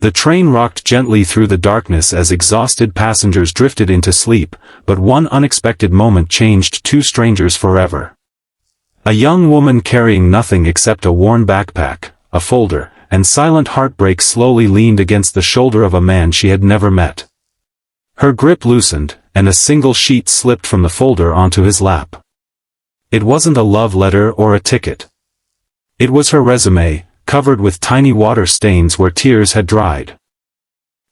The train rocked gently through the darkness as exhausted passengers drifted into sleep, but one unexpected moment changed two strangers forever. A young woman carrying nothing except a worn backpack, a folder, and silent heartbreak slowly leaned against the shoulder of a man she had never met. Her grip loosened, and a single sheet slipped from the folder onto his lap. It wasn't a love letter or a ticket. It was her resume, covered with tiny water stains where tears had dried.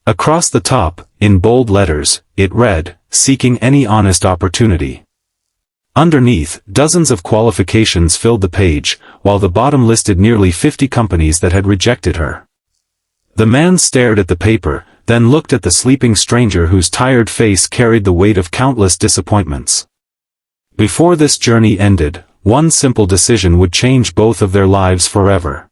Across the top, in bold letters, it read, "Seeking any honest opportunity." Underneath, dozens of qualifications filled the page, while the bottom listed nearly 50 companies that had rejected her. The man stared at the paper, then looked at the sleeping stranger whose tired face carried the weight of countless disappointments. Before this journey ended, one simple decision would change both of their lives forever.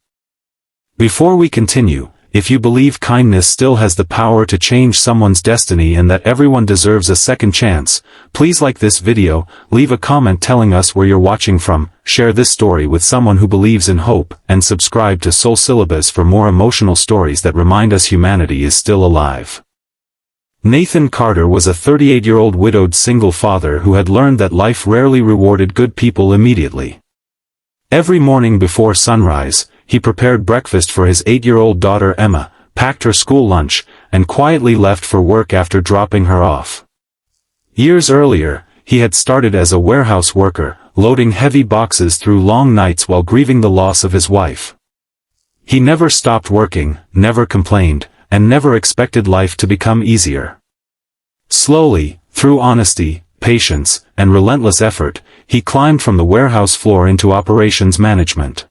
Before we continue, if you believe kindness still has the power to change someone's destiny and that everyone deserves a second chance, please like this video, leave a comment telling us where you're watching from, share this story with someone who believes in hope, and subscribe to Soul Syllabus for more emotional stories that remind us humanity is still alive. Nathan Carter was a 38-year-old widowed single father who had learned that life rarely rewarded good people immediately. Every morning before sunrise, he prepared breakfast for his 8-year-old daughter Emma, packed her school lunch, and quietly left for work after dropping her off. Years earlier, he had started as a warehouse worker, loading heavy boxes through long nights while grieving the loss of his wife. He never stopped working, never complained, and never expected life to become easier. Slowly, through honesty, patience, and relentless effort, he climbed from the warehouse floor into operations management.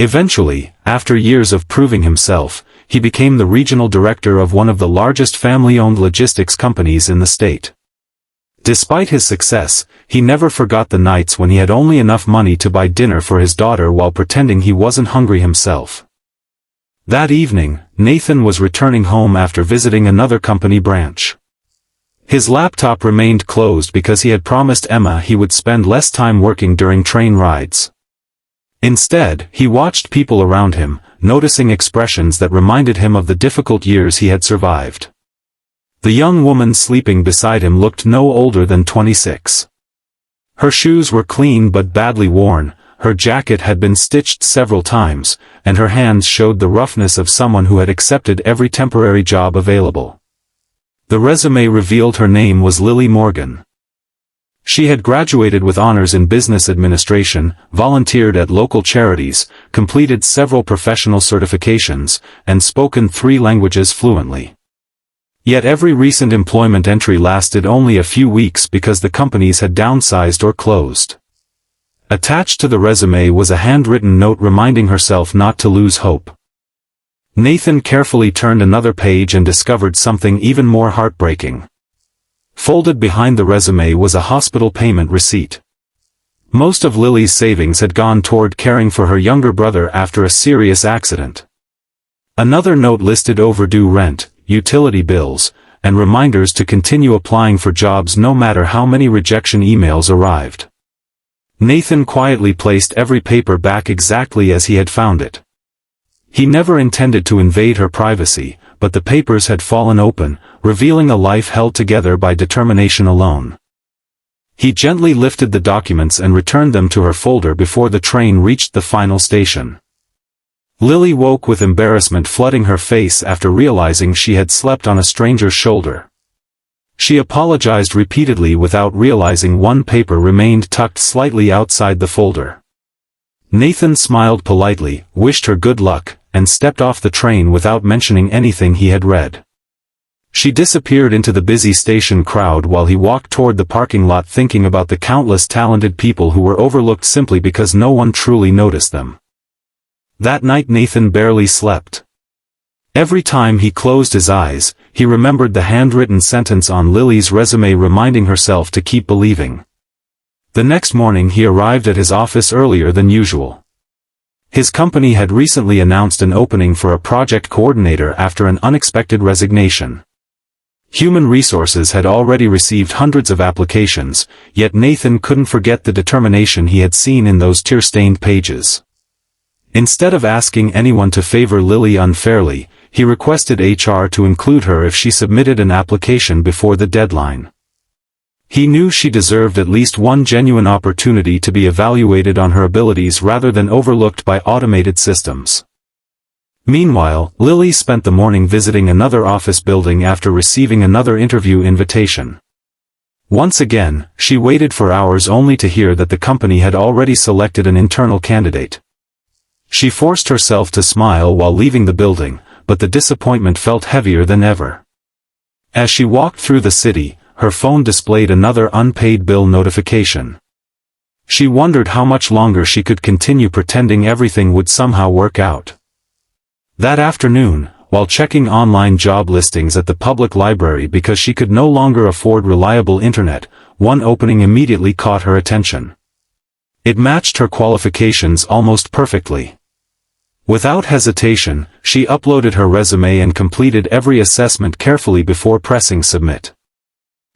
Eventually, after years of proving himself, he became the regional director of one of the largest family-owned logistics companies in the state. Despite his success, he never forgot the nights when he had only enough money to buy dinner for his daughter while pretending he wasn't hungry himself. That evening, Nathan was returning home after visiting another company branch. His laptop remained closed because he had promised Emma he would spend less time working during train rides. Instead, he watched people around him, noticing expressions that reminded him of the difficult years he had survived. The young woman sleeping beside him looked no older than 26. Her shoes were clean but badly worn, her jacket had been stitched several times, and her hands showed the roughness of someone who had accepted every temporary job available. The resume revealed her name was Lily Morgan. She had graduated with honors in business administration, volunteered at local charities, completed several professional certifications, and spoken 3 languages fluently. Yet every recent employment entry lasted only a few weeks because the companies had downsized or closed. Attached to the resume was a handwritten note reminding herself not to lose hope. Nathan carefully turned another page and discovered something even more heartbreaking. Folded behind the resume was a hospital payment receipt. Most of Lily's savings had gone toward caring for her younger brother after a serious accident. Another note listed overdue rent, utility bills, and reminders to continue applying for jobs no matter how many rejection emails arrived. Nathan quietly placed every paper back exactly as he had found it. He never intended to invade her privacy, but the papers had fallen open, revealing a life held together by determination alone. He gently lifted the documents and returned them to her folder before the train reached the final station. Lily woke with embarrassment flooding her face after realizing she had slept on a stranger's shoulder. She apologized repeatedly without realizing one paper remained tucked slightly outside the folder. Nathan smiled politely, wished her good luck, and stepped off the train without mentioning anything he had read. She disappeared into the busy station crowd while he walked toward the parking lot thinking about the countless talented people who were overlooked simply because no one truly noticed them. That night Nathan barely slept. Every time he closed his eyes, he remembered the handwritten sentence on Lily's resume reminding herself to keep believing. The next morning he arrived at his office earlier than usual. His company had recently announced an opening for a project coordinator after an unexpected resignation. Human Resources had already received hundreds of applications, yet Nathan couldn't forget the determination he had seen in those tear-stained pages. Instead of asking anyone to favor Lily unfairly, he requested HR to include her if she submitted an application before the deadline. He knew she deserved at least one genuine opportunity to be evaluated on her abilities rather than overlooked by automated systems. Meanwhile, Lily spent the morning visiting another office building after receiving another interview invitation. Once again, she waited for hours only to hear that the company had already selected an internal candidate. She forced herself to smile while leaving the building, but the disappointment felt heavier than ever. As she walked through the city, her phone displayed another unpaid bill notification. She wondered how much longer she could continue pretending everything would somehow work out. That afternoon, while checking online job listings at the public library because she could no longer afford reliable internet, one opening immediately caught her attention. It matched her qualifications almost perfectly. Without hesitation, she uploaded her resume and completed every assessment carefully before pressing submit.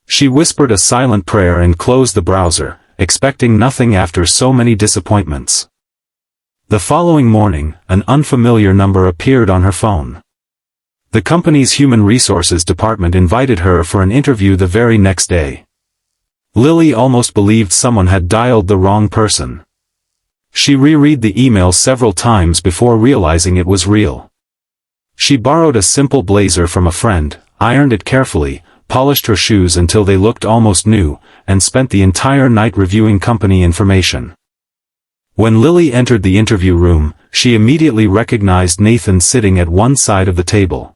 She whispered a silent prayer and closed the browser, expecting nothing after so many disappointments. The following morning, an unfamiliar number appeared on her phone. The company's human resources department invited her for an interview the very next day. Lily almost believed someone had dialed the wrong person. She reread the email several times before realizing it was real. She borrowed a simple blazer from a friend, ironed it carefully, polished her shoes until they looked almost new, and spent the entire night reviewing company information. When Lily entered the interview room, she immediately recognized Nathan sitting at one side of the table.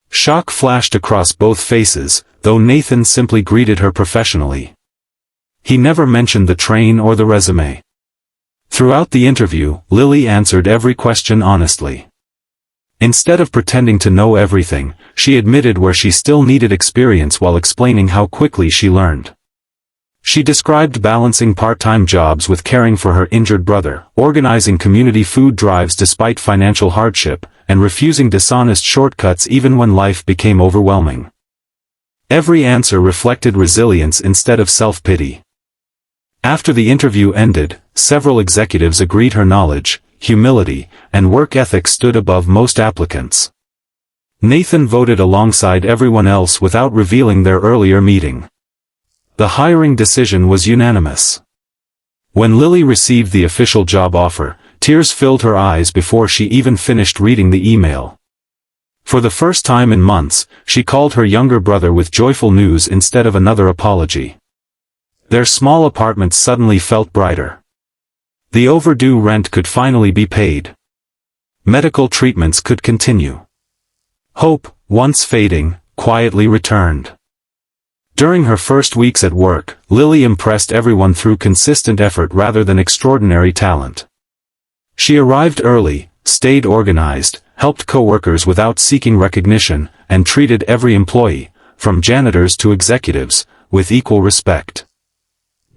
Shock flashed across both faces, though Nathan simply greeted her professionally. He never mentioned the train or the resume. Throughout the interview, Lily answered every question honestly. Instead of pretending to know everything, she admitted where she still needed experience while explaining how quickly she learned. She described balancing part-time jobs with caring for her injured brother, organizing community food drives despite financial hardship, and refusing dishonest shortcuts even when life became overwhelming. Every answer reflected resilience instead of self-pity. After the interview ended, several executives agreed her knowledge, humility, and work ethic stood above most applicants. Nathan voted alongside everyone else without revealing their earlier meeting. The hiring decision was unanimous. When Lily received the official job offer, tears filled her eyes before she even finished reading the email. For the first time in months, she called her younger brother with joyful news instead of another apology. Their small apartment suddenly felt brighter. The overdue rent could finally be paid. Medical treatments could continue. Hope, once fading, quietly returned. During her first weeks at work, Lily impressed everyone through consistent effort rather than extraordinary talent. She arrived early, stayed organized, helped coworkers without seeking recognition, and treated every employee, from janitors to executives, with equal respect.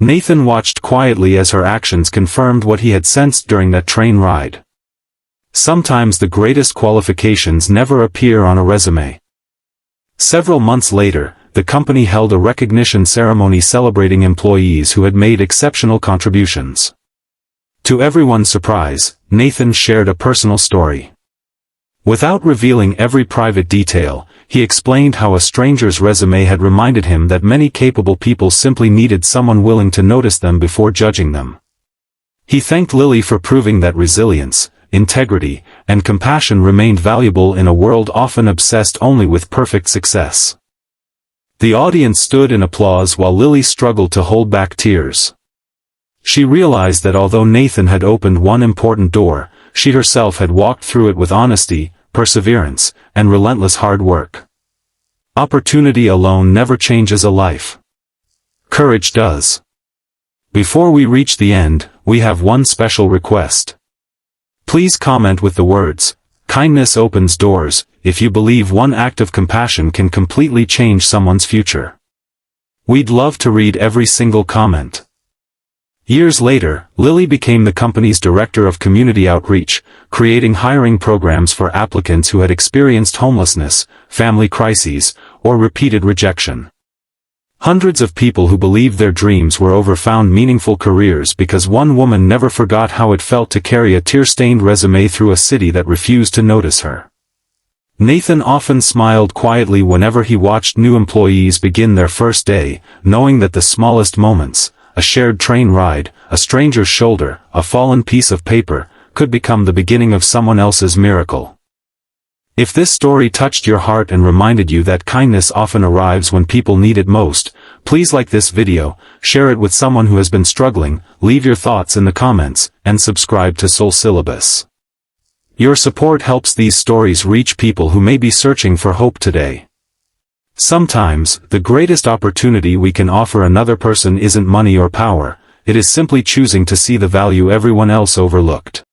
Nathan watched quietly as her actions confirmed what he had sensed during that train ride. Sometimes the greatest qualifications never appear on a resume. Several months later, the company held a recognition ceremony celebrating employees who had made exceptional contributions. To everyone's surprise, Nathan shared a personal story. Without revealing every private detail, he explained how a stranger's resume had reminded him that many capable people simply needed someone willing to notice them before judging them. He thanked Lily for proving that resilience, integrity, and compassion remained valuable in a world often obsessed only with perfect success. The audience stood in applause while Lily struggled to hold back tears. She realized that although Nathan had opened one important door, she herself had walked through it with honesty, perseverance, and relentless hard work. Opportunity alone never changes a life. Courage does. Before we reach the end, we have one special request. Please comment with the words, "Kindness opens doors," if you believe one act of compassion can completely change someone's future. We'd love to read every single comment. Years later, Lily became the company's director of community outreach, creating hiring programs for applicants who had experienced homelessness, family crises, or repeated rejection. Hundreds of people who believed their dreams were over found meaningful careers because one woman never forgot how it felt to carry a tear-stained resume through a city that refused to notice her. Nathan often smiled quietly whenever he watched new employees begin their first day, knowing that the smallest moments, a shared train ride, a stranger's shoulder, a fallen piece of paper, could become the beginning of someone else's miracle. If this story touched your heart and reminded you that kindness often arrives when people need it most, please like this video, share it with someone who has been struggling, leave your thoughts in the comments, and subscribe to Soul Syllabus. Your support helps these stories reach people who may be searching for hope today. Sometimes, the greatest opportunity we can offer another person isn't money or power, it is simply choosing to see the value everyone else overlooked.